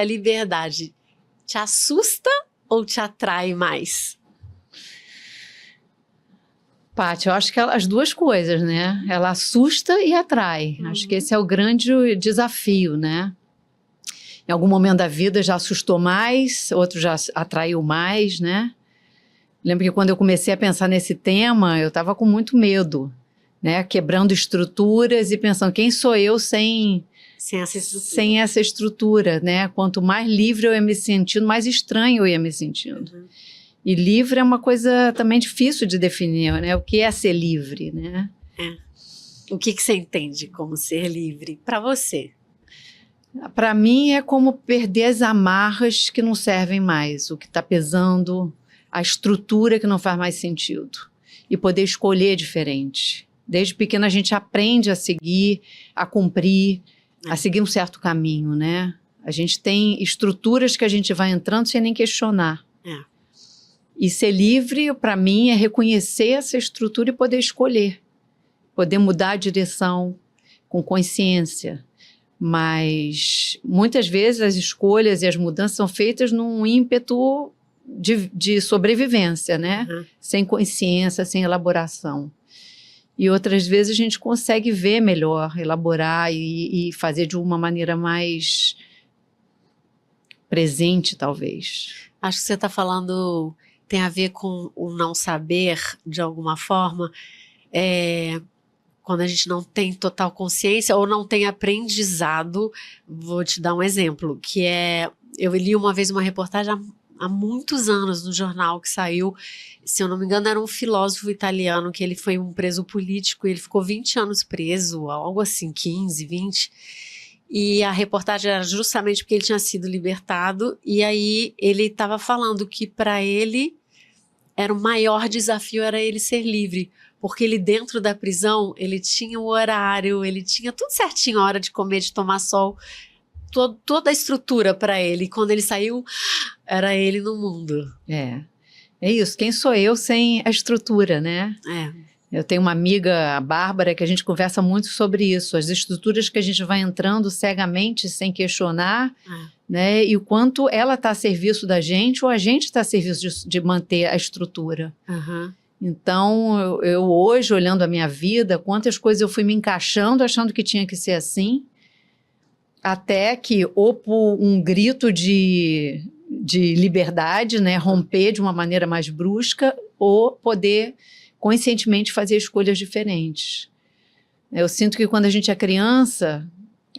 A liberdade te assusta ou te atrai mais? Paty, eu acho que as duas coisas, né? Ela assusta e atrai. Acho que esse é o grande desafio, né? Em algum momento da vida já assustou mais, outro já atraiu mais, né? Lembro que quando eu comecei a pensar nesse tema, eu estava com muito medo, né? Quebrando estruturas e pensando, quem sou eu sem essa estrutura, né? Quanto mais livre eu ia me sentindo, mais estranho eu ia me sentindo. Uhum. E livre é uma coisa também difícil de definir, né? O que é ser livre, né? O que você entende como ser livre para você? Para mim é como perder as amarras que não servem mais, o que está pesando, a estrutura que não faz mais sentido. E poder escolher diferente. Desde pequena a gente aprende a seguir, a cumprir, a seguir um certo caminho, né? A gente tem estruturas que a gente vai entrando sem nem questionar. E ser livre, para mim, é reconhecer essa estrutura e poder escolher. Poder mudar a direção com consciência. Mas, muitas vezes, as escolhas e as mudanças são feitas num ímpeto de sobrevivência, né? Uhum. Sem consciência, sem elaboração. E outras vezes a gente consegue ver melhor, elaborar e fazer de uma maneira mais presente, talvez. Acho que você está falando... tem a ver com o não saber, de alguma forma, quando a gente não tem total consciência ou não tem aprendizado. Vou te dar um exemplo, que é, eu li uma vez uma reportagem há muitos anos no jornal que saiu, se eu não me engano era um filósofo italiano, que ele foi um preso político, e ele ficou 20 anos preso, algo assim, 15, 20, e a reportagem era justamente porque ele tinha sido libertado, e aí ele estava falando que para ele era o maior desafio, era ele ser livre, porque ele dentro da prisão, ele tinha o horário, ele tinha tudo certinho, a hora de comer, de tomar sol, toda a estrutura para ele, e quando ele saiu, era ele no mundo. É isso, quem sou eu sem a estrutura, né? Eu tenho uma amiga, a Bárbara, que a gente conversa muito sobre isso, as estruturas que a gente vai entrando cegamente, sem questionar, né? E o quanto ela está a serviço da gente, ou a gente está a serviço de manter a estrutura. Uhum. Então, eu hoje, olhando a minha vida, quantas coisas eu fui me encaixando, achando que tinha que ser assim, até que, ou por um grito de liberdade, né, romper de uma maneira mais brusca, ou poder conscientemente fazer escolhas diferentes. Eu sinto que quando a gente é criança,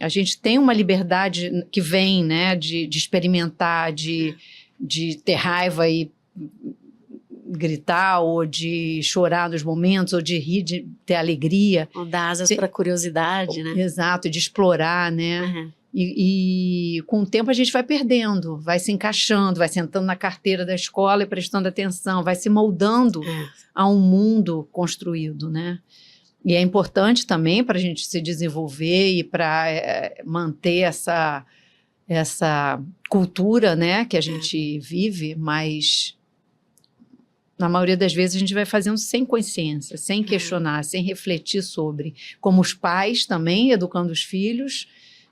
a gente tem uma liberdade que vem, né, de experimentar, de ter raiva e gritar, ou de chorar nos momentos, ou de rir, de ter alegria. Ou dar asas para curiosidade, né? Exato, de explorar, né? Uhum. E com o tempo a gente vai perdendo, vai se encaixando, vai sentando na carteira da escola e prestando atenção, vai se moldando a um mundo construído, né? E é importante também para a gente se desenvolver e para manter essa cultura, né, que a gente vive, mas na maioria das vezes a gente vai fazendo sem consciência, sem questionar, sem refletir sobre, como os pais também, educando os filhos,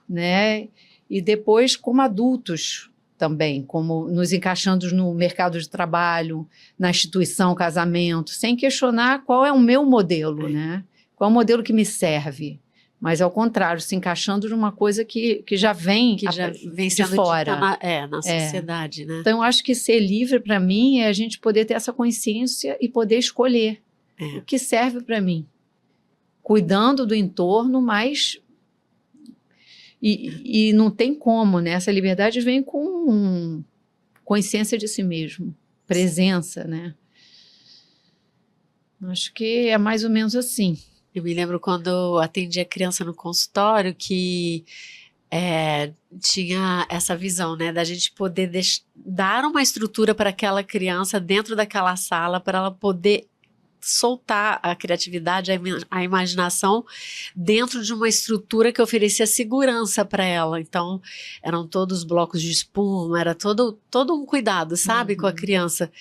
né, e depois como adultos também, como nos encaixando no mercado de trabalho, na instituição, casamento, sem questionar qual é o meu modelo, né, qual é o modelo que me serve, mas ao contrário, se encaixando numa coisa que já vem, de fora. Na sociedade, né? Então, eu acho que ser livre, para mim, é a gente poder ter essa consciência e poder escolher o que serve para mim. Cuidando do entorno, mas... E não tem como, né? Essa liberdade vem com consciência de si mesmo, presença, né? Acho que é mais ou menos assim. Eu me lembro quando eu atendia criança no consultório que tinha essa visão, né, da gente poder dar uma estrutura para aquela criança dentro daquela sala, para ela poder soltar a criatividade, a imaginação dentro de uma estrutura que oferecia segurança para ela. Então, eram todos blocos de espuma, era todo um cuidado, sabe, com a criança.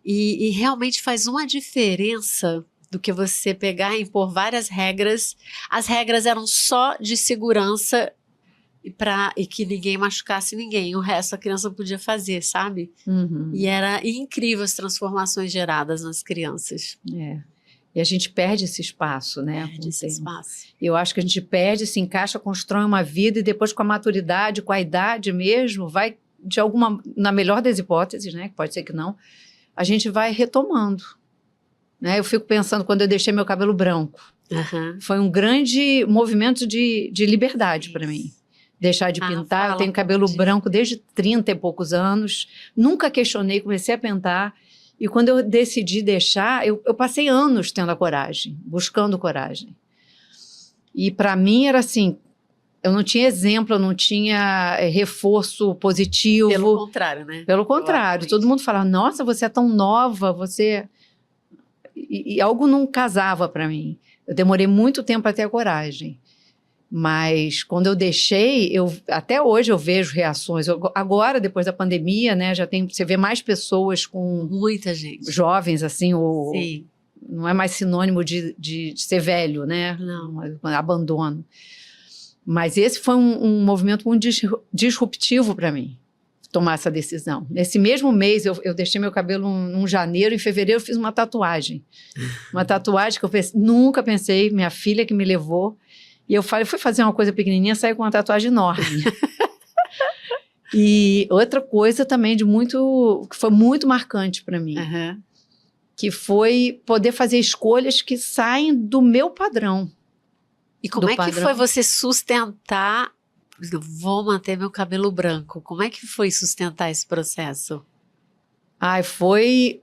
E realmente faz uma diferença do que você pegar e impor várias regras. As regras eram só de segurança e que ninguém machucasse ninguém. O resto a criança podia fazer, sabe? Uhum. E era incrível as transformações geradas nas crianças. É. E a gente perde esse espaço, né? Perde esse espaço. Eu acho que a gente perde, se encaixa, constrói uma vida e depois com a maturidade, com a idade mesmo, vai de alguma, na melhor das hipóteses, né? Pode ser que não, a gente vai retomando. Né? Eu fico pensando quando eu deixei meu cabelo branco. Uhum. Foi um grande movimento de liberdade para mim. Deixar de pintar. Eu tenho cabelo branco desde 30 e poucos anos. Nunca questionei, comecei a pintar. E quando eu decidi deixar, eu passei anos tendo a coragem, buscando coragem. E para mim era assim, eu não tinha exemplo, eu não tinha reforço positivo. Pelo contrário, né? Pelo contrário. Todo mundo falava, nossa, você é tão nova, você... E algo não casava para mim. Eu demorei muito tempo para ter a coragem. Mas quando eu deixei, até hoje eu vejo reações. Agora, depois da pandemia, né, você vê mais pessoas com... Muita gente. Jovens, assim, Sim. Não é mais sinônimo de ser velho, né? Não. Abandono. Mas esse foi um movimento muito disruptivo para mim, tomar essa decisão. Nesse mesmo mês, eu deixei meu cabelo num janeiro, em fevereiro eu fiz uma tatuagem. Uma tatuagem que eu nunca pensei, minha filha que me levou. E eu fui fazer uma coisa pequenininha, saí com uma tatuagem enorme. E outra coisa também que foi muito marcante para mim, que foi poder fazer escolhas que saem do meu padrão. E como é que foi você sustentar... Vou manter meu cabelo branco. Como é que foi sustentar esse processo? Foi...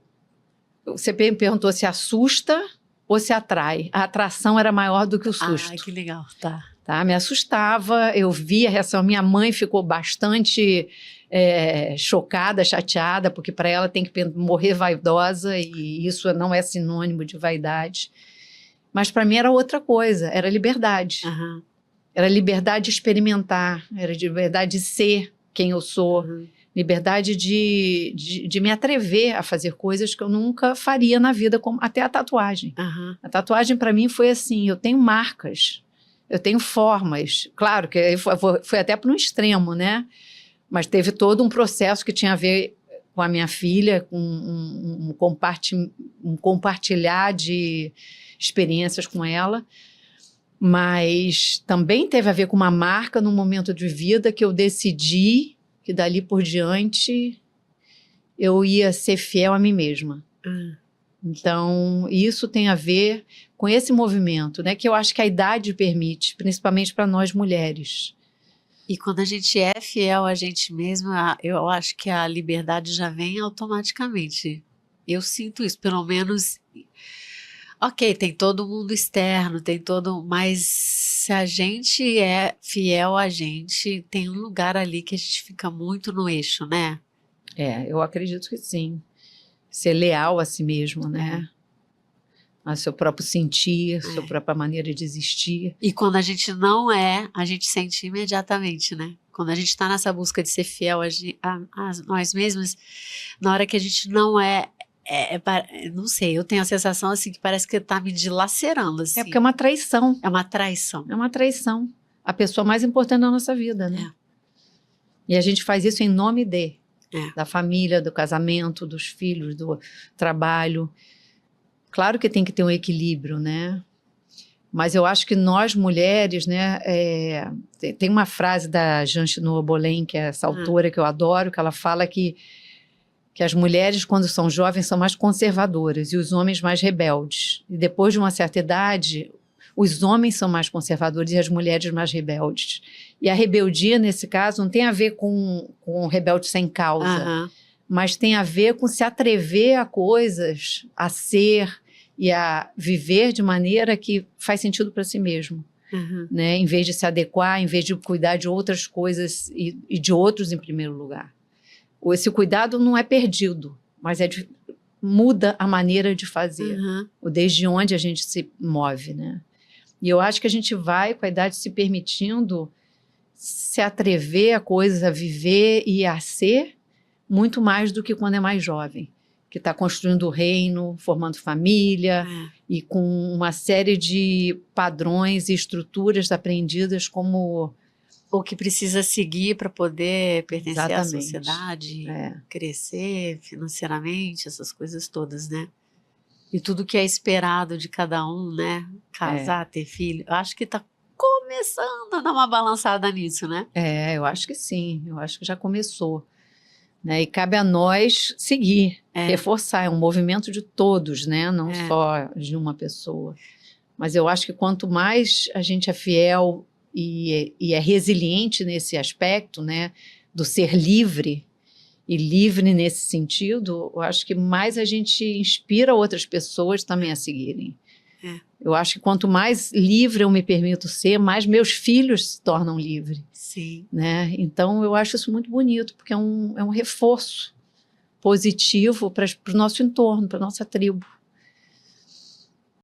Você perguntou se assusta ou se atrai. A atração era maior do que o susto. Ai, que legal, tá. Me assustava, eu vi a reação. Minha mãe ficou bastante chocada, chateada, porque para ela tem que morrer vaidosa e isso não é sinônimo de vaidade. Mas para mim era outra coisa, era liberdade. Uhum. Era liberdade de experimentar, era liberdade de ser quem eu sou, liberdade de me atrever a fazer coisas que eu nunca faria na vida, como até a tatuagem. A tatuagem para mim foi assim, eu tenho marcas, eu tenho formas. Claro que foi até para um extremo, né? Mas teve todo um processo que tinha a ver com a minha filha, com um compartilhar de experiências com ela. Mas também teve a ver com uma marca num momento de vida que eu decidi que dali por diante eu ia ser fiel a mim mesma. Então, isso tem a ver com esse movimento, né? Que eu acho que a idade permite, principalmente para nós mulheres. E quando a gente é fiel a gente mesma, eu acho que a liberdade já vem automaticamente. Eu sinto isso, pelo menos... Ok, tem todo o mundo externo, mas se a gente é fiel a gente, tem um lugar ali que a gente fica muito no eixo, né? Eu acredito que sim. Ser leal a si mesmo, né? A seu próprio sentir, a sua própria maneira de existir. E quando a gente não é, a gente sente imediatamente, né? Quando a gente está nessa busca de ser fiel a nós mesmos, na hora que a gente não é, não sei, eu tenho a sensação assim que parece que tá me dilacerando assim. Porque é uma traição. É uma traição. É uma traição. A pessoa mais importante da nossa vida, né? E a gente faz isso em nome da família, do casamento, dos filhos, do trabalho. Claro que tem que ter um equilíbrio, né? Mas eu acho que nós mulheres, né? Tem uma frase da Jean Chinua Bolem, que é essa autora que eu adoro, que ela fala que as mulheres, quando são jovens, são mais conservadoras e os homens mais rebeldes. E depois de uma certa idade, os homens são mais conservadores e as mulheres mais rebeldes. E a rebeldia, nesse caso, não tem a ver com rebelde sem causa, mas tem a ver com se atrever a coisas, a ser e a viver de maneira que faz sentido para si mesmo. Né? Em vez de se adequar, em vez de cuidar de outras coisas e de outros em primeiro lugar. Esse cuidado não é perdido, mas muda a maneira de fazer, o desde onde a gente se move, né? E eu acho que a gente vai, com a idade, se permitindo se atrever a coisas, a viver e a ser muito mais do que quando é mais jovem, que está construindo o reino, formando família e com uma série de padrões e estruturas aprendidas como o que precisa seguir para poder pertencer à Exatamente. sociedade, É. crescer financeiramente, essas coisas todas, né? E tudo que é esperado de cada um, né? Casar, ter filho. Eu acho que está começando a dar uma balançada nisso, né? Eu acho que sim, eu acho que já começou, né? E cabe a nós seguir, reforçar, é um movimento de todos, né? Não só de uma pessoa. Mas eu acho que quanto mais a gente é fiel e é resiliente nesse aspecto, né? Do ser livre, e livre nesse sentido, eu acho que mais a gente inspira outras pessoas também a seguirem. Eu acho que quanto mais livre eu me permito ser, mais meus filhos se tornam livres. Sim. Né? Então, eu acho isso muito bonito, porque é um reforço positivo para o nosso entorno, para a nossa tribo.